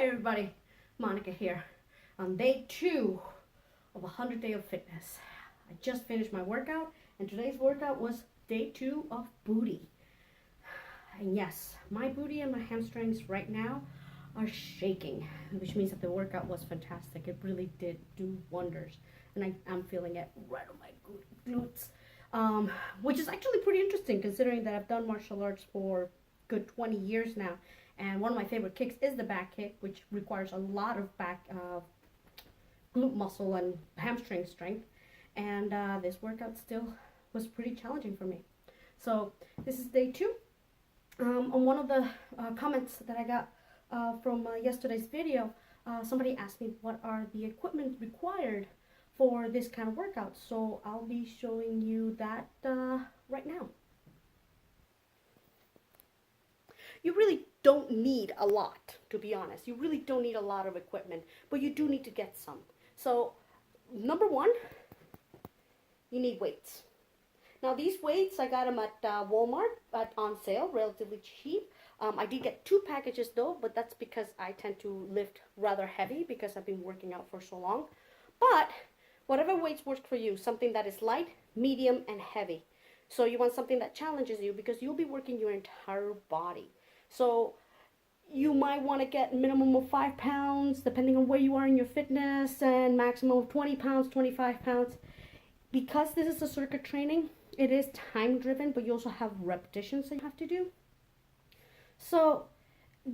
Hi everybody, Monica here on day 2 of 100 Day of Fitness. I just finished my workout and today's workout was day 2 of booty. And yes, my booty and my hamstrings right now are shaking, which means that the workout was fantastic. It really did do wonders and I'm feeling it right on my glutes, which is actually pretty interesting considering that I've done martial arts for good 20 years now. And one of my favorite kicks is the back kick, which requires a lot of back glute muscle and hamstring strength. And this workout still was pretty challenging for me. So this is day 2. On one of the comments that I got from yesterday's video, somebody asked me what are the equipment required for this kind of workout. So I'll be showing you that right now. You really don't need a lot, to be honest. You really don't need a lot of equipment, but you do need to get some. So, number 1, you need weights. Now, these weights, I got them at Walmart on sale, relatively cheap. I did get 2 packages though, but that's because I tend to lift rather heavy because I've been working out for so long. But whatever weights work for you, something that is light, medium, and heavy. So you want something that challenges you because you'll be working your entire body. So you might want to get minimum of 5 pounds, depending on where you are in your fitness, and maximum of 20 pounds, 25 pounds. Because this is a circuit training, it is time driven, but you also have repetitions that you have to do. So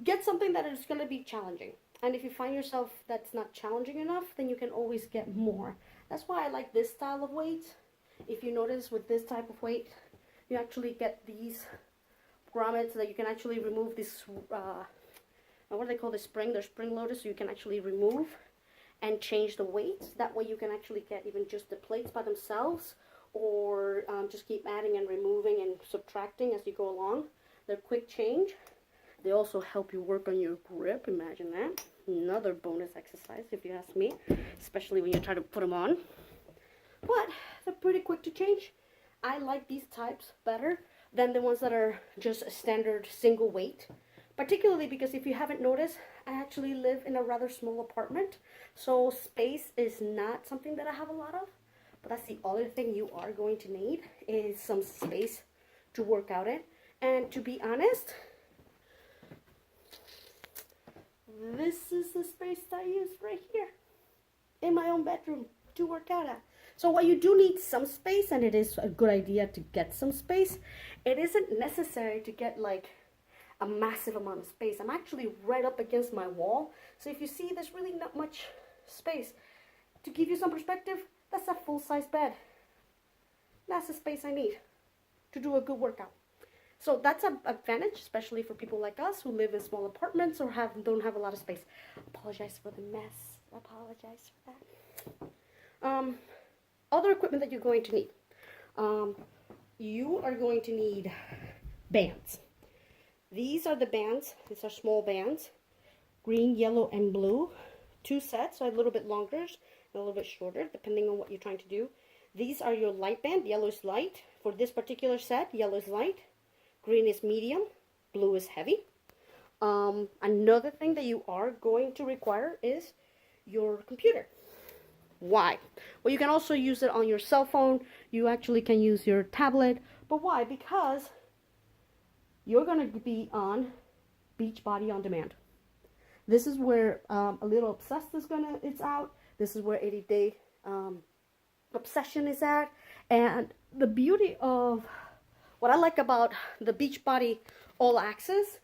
get something that is going to be challenging. And if you find yourself that's not challenging enough, then you can always get more. That's why I like this style of weight. If you notice with this type of weight, you actually get these grommets that you can actually remove this, what do they call the spring? They're spring loaded, so you can actually remove and change the weights. That way you can actually get even just the plates by themselves, or just keep adding and removing and subtracting as you go along. They're quick change. They also help you work on your grip, imagine that. Another bonus exercise if you ask me, especially when you try to put them on. But they're pretty quick to change. I like these types better than the ones that are just a standard single weight, particularly because if you haven't noticed, I actually live in a rather small apartment, so space is not something that I have a lot of. But that's the other thing you are going to need, is some space to work out in. And to be honest, this is the space that I use right here in my own bedroom to work out at. So while you do need some space, and it is a good idea to get some space, it isn't necessary to get like a massive amount of space. I'm actually right up against my wall. So if you see, there's really not much space. To give you some perspective, that's a full-size bed. That's the space I need to do a good workout. So that's an advantage, especially for people like us who live in small apartments or don't have a lot of space. Apologize for the mess. Apologize for that. Other equipment that you're going to need. You are going to need bands. These are the bands. These are small bands. Green, yellow, and blue. 2 sets, so a little bit longer and a little bit shorter, depending on what you're trying to do. These are your light band. Yellow is light. For this particular set, yellow is light. Green is medium. Blue is heavy. Another thing that you are going to require is your computer. Why? Well, you can also use it on your cell phone. You actually can use your tablet. But why? Because you're going to be on Beachbody On Demand. This is where A Little Obsessed is out. This is where 80 Day Obsession is at. And the beauty of what I like about the Beachbody All Access,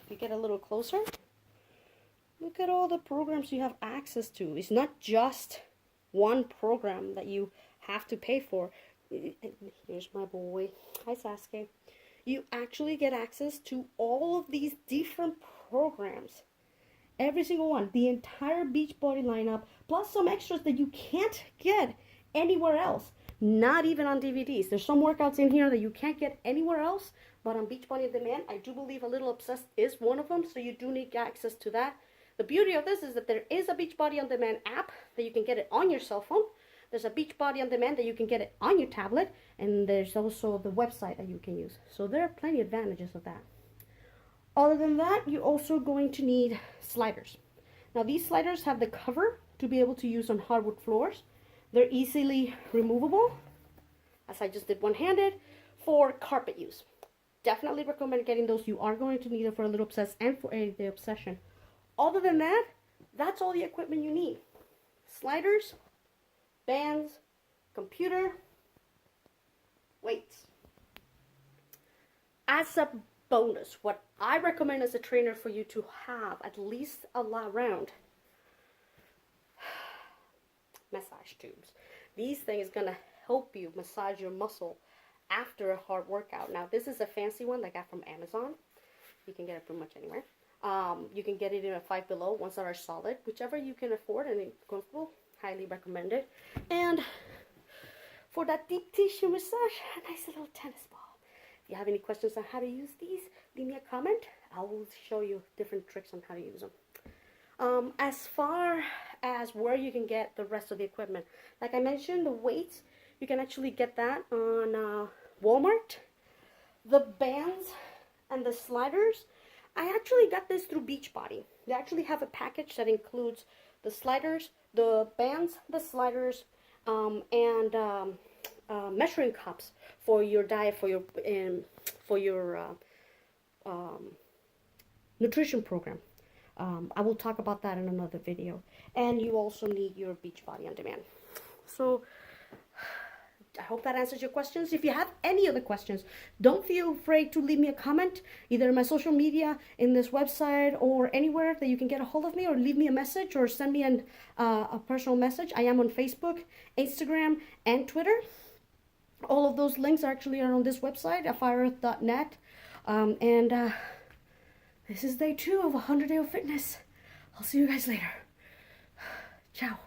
if you get a little closer, look at all the programs you have access to. It's not just one program that you have to pay for. Here's my boy. Hi, Sasuke. You actually get access to all of these different programs. Every single one. The entire Beachbody lineup, plus some extras that you can't get anywhere else. Not even on DVDs. There's some workouts in here that you can't get anywhere else, but on Beachbody On Demand, I do believe A Little Obsessed is one of them, so you do need access to that. The beauty of this is that there is a Beachbody On Demand app that you can get it on your cell phone. There's a Beachbody On Demand that you can get it on your tablet, and there's also the website that you can use. So there are plenty of advantages of that. Other than that, you're also going to need sliders. Now these sliders have the cover to be able to use on hardwood floors. They're easily removable, as I just did one-handed, for carpet use. Definitely recommend getting those. You are going to need it for a little obsess and for everyday obsession. Other than that, that's all the equipment you need. Sliders, bands, computer, weights. As a bonus, what I recommend as a trainer for you to have at least a lot around, massage tubes. These things are gonna help you massage your muscle after a hard workout. Now this is a fancy one that I got from Amazon. You can get it pretty much anywhere. You can get it in a Five Below, ones that are solid, whichever you can afford and comfortable. Highly recommend it. And for that deep tissue massage, a nice little tennis ball. If you have any questions on how to use these, leave me a comment. I will show you different tricks on how to use them. As far as where you can get the rest of the equipment, like I mentioned, the weights, you can actually get that on Walmart. The bands and the sliders, I actually got this through Beachbody. They actually have a package that includes the sliders, the bands, the sliders, and measuring cups for your diet, for your nutrition program. I will talk about that in another video. And you also need your Beachbody on demand. So I hope that answers your questions. If you have any other questions, don't feel afraid to leave me a comment, either in my social media, in this website, or anywhere that you can get a hold of me, or leave me a message, or send me a personal message. I am on Facebook, Instagram, and Twitter. All of those links actually are on this website, afireearth.net. This is day 2 of 100 Day of Fitness. I'll see you guys later. Ciao.